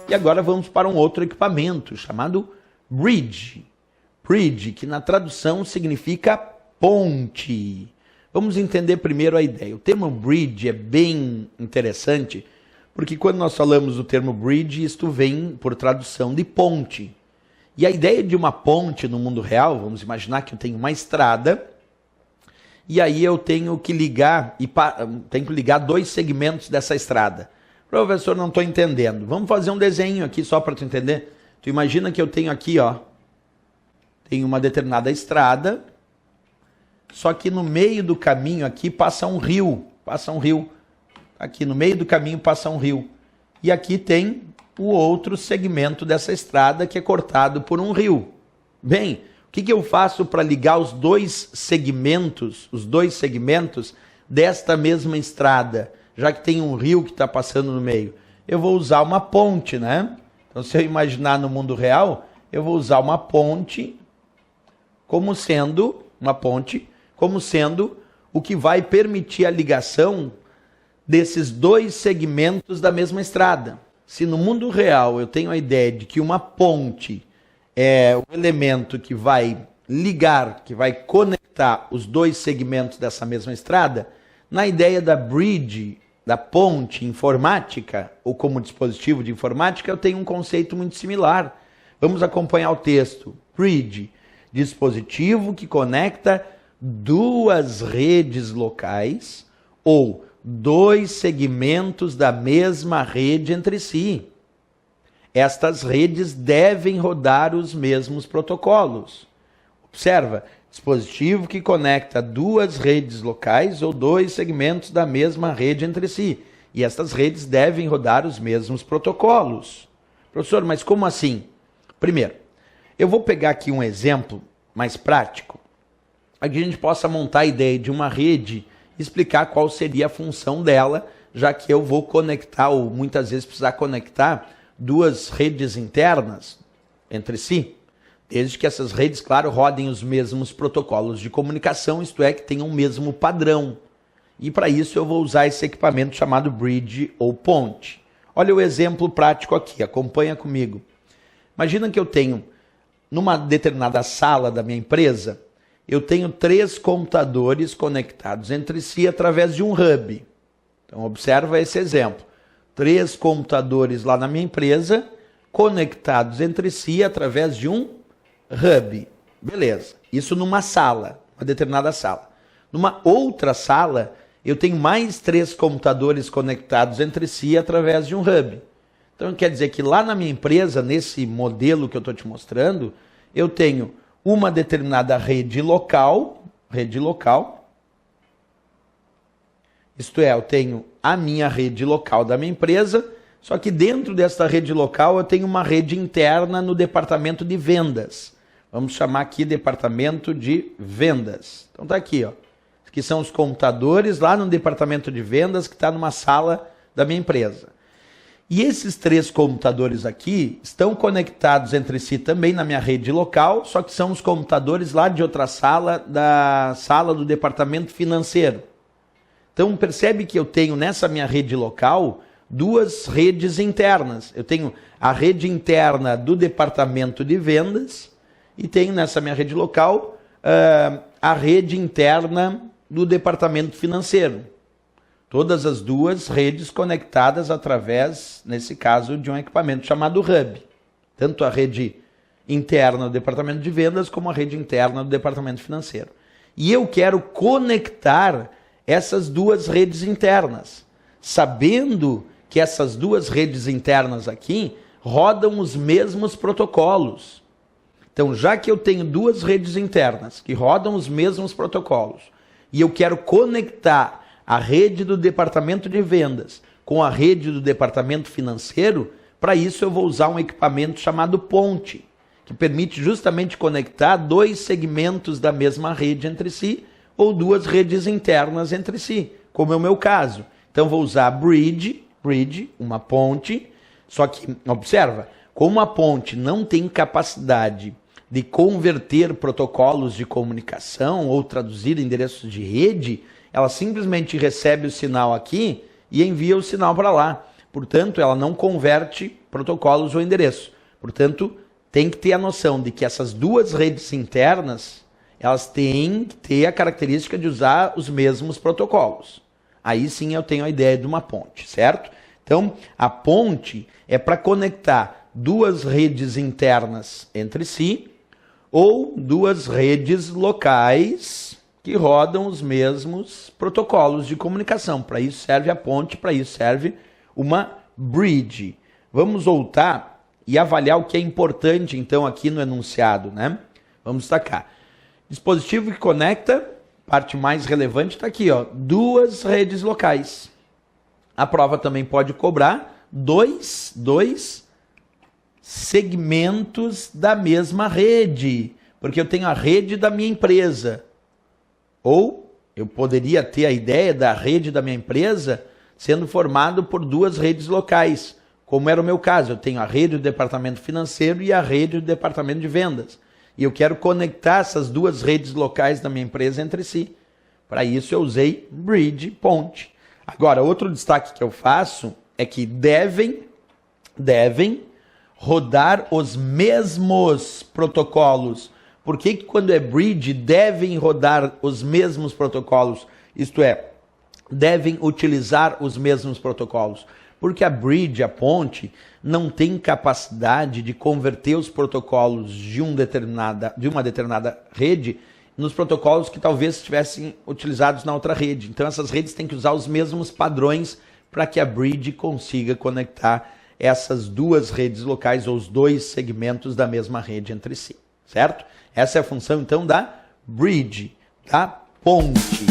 E agora vamos para um outro equipamento chamado bridge. Bridge, que na tradução significa ponte. Vamos entender primeiro a ideia. O termo bridge é bem interessante, porque quando nós falamos do termo bridge, isto vem por tradução de ponte. E a ideia de uma ponte no mundo real, vamos imaginar que eu tenho uma estrada, e aí eu tenho que ligar dois segmentos dessa estrada. Professor, não estou entendendo. Vamos fazer um desenho aqui só para tu entender. Tu imagina que eu tenho aqui, ó, tem uma determinada estrada, só que no meio do caminho aqui passa um rio. Aqui no meio do caminho passa um rio. E aqui tem o outro segmento dessa estrada que é cortado por um rio. Bem, o que eu faço para ligar os dois segmentos desta mesma estrada, já que tem um rio que está passando no meio? Eu vou usar uma ponte, né? Então, se eu imaginar no mundo real, eu vou usar uma ponte como sendo o que vai permitir a ligação desses dois segmentos da mesma estrada. Se no mundo real eu tenho a ideia de que uma ponte é o elemento que vai ligar, que vai conectar os dois segmentos dessa mesma estrada, na ideia da bridge, da ponte informática, ou como dispositivo de informática, eu tenho um conceito muito similar. Vamos acompanhar o texto. Bridge, dispositivo que conecta duas redes locais ou dois segmentos da mesma rede entre si. Estas redes devem rodar os mesmos protocolos. Observa, dispositivo que conecta duas redes locais ou dois segmentos da mesma rede entre si. E estas redes devem rodar os mesmos protocolos. Professor, mas como assim? Primeiro, eu vou pegar aqui um exemplo mais prático, para que a gente possa montar a ideia de uma rede e explicar qual seria a função dela, já que eu vou conectar, ou muitas vezes precisar conectar, duas redes internas entre si, desde que essas redes, claro, rodem os mesmos protocolos de comunicação, isto é, que tenham o mesmo padrão. E para isso eu vou usar esse equipamento chamado bridge ou ponte. Olha o exemplo prático aqui, acompanha comigo. Imagina que eu tenho, numa determinada sala da minha empresa, eu tenho 3 computadores conectados entre si através de um hub. Então observa esse exemplo. 3 computadores lá na minha empresa, conectados entre si através de um hub. Beleza. Isso numa sala, uma determinada sala. Numa outra sala, eu tenho mais 3 computadores conectados entre si através de um hub. Então quer dizer que lá na minha empresa, nesse modelo que eu estou te mostrando, eu tenho uma determinada rede local, isto é, eu tenho a minha rede local da minha empresa, só que dentro desta rede local eu tenho uma rede interna no departamento de vendas. Vamos chamar aqui departamento de vendas. Então tá aqui, ó. Que são os computadores lá no departamento de vendas que está numa sala da minha empresa. E esses 3 computadores aqui estão conectados entre si também na minha rede local, só que são os computadores lá de outra sala, da sala do departamento financeiro. Então percebe que eu tenho nessa minha rede local 2 redes internas. Eu tenho a rede interna do departamento de vendas e tenho nessa minha rede local a rede interna do departamento financeiro. Todas as 2 redes conectadas através, nesse caso, de um equipamento chamado hub. Tanto a rede interna do departamento de vendas como a rede interna do departamento financeiro. E eu quero conectar essas 2 redes internas, sabendo que essas 2 redes internas aqui rodam os mesmos protocolos. Então, já que eu tenho 2 redes internas que rodam os mesmos protocolos, e eu quero conectar a rede do departamento de vendas com a rede do departamento financeiro, para isso eu vou usar um equipamento chamado ponte, que permite justamente conectar 2 segmentos da mesma rede entre si, ou 2 redes internas entre si, como é o meu caso. Então vou usar bridge, uma ponte, só que, observa, como a ponte não tem capacidade de converter protocolos de comunicação ou traduzir endereços de rede, ela simplesmente recebe o sinal aqui e envia o sinal para lá. Portanto, ela não converte protocolos ou endereço. Portanto, tem que ter a noção de que essas duas redes internas, elas têm que ter a característica de usar os mesmos protocolos. Aí sim eu tenho a ideia de uma ponte, certo? Então, a ponte é para conectar duas redes internas entre si ou duas redes locais que rodam os mesmos protocolos de comunicação. Para isso serve a ponte, para isso serve uma bridge. Vamos voltar e avaliar o que é importante, então, aqui no enunciado, né? Vamos destacar. Dispositivo que conecta, parte mais relevante está aqui, ó, duas redes locais. A prova também pode cobrar dois segmentos da mesma rede, porque eu tenho a rede da minha empresa. Ou eu poderia ter a ideia da rede da minha empresa sendo formado por duas redes locais, como era o meu caso. Eu tenho a rede do departamento financeiro e a rede do departamento de vendas. E eu quero conectar essas duas redes locais da minha empresa entre si. Para isso eu usei bridge, ponte. Agora, outro destaque que eu faço é que devem rodar os mesmos protocolos. Por que quando é bridge devem rodar os mesmos protocolos? Isto é, devem utilizar os mesmos protocolos. Porque a bridge, a ponte, não tem capacidade de converter os protocolos de uma determinada rede nos protocolos que talvez estivessem utilizados na outra rede. Então essas redes têm que usar os mesmos padrões para que a bridge consiga conectar essas duas redes locais ou os dois segmentos da mesma rede entre si, certo? Essa é a função então da bridge, da ponte.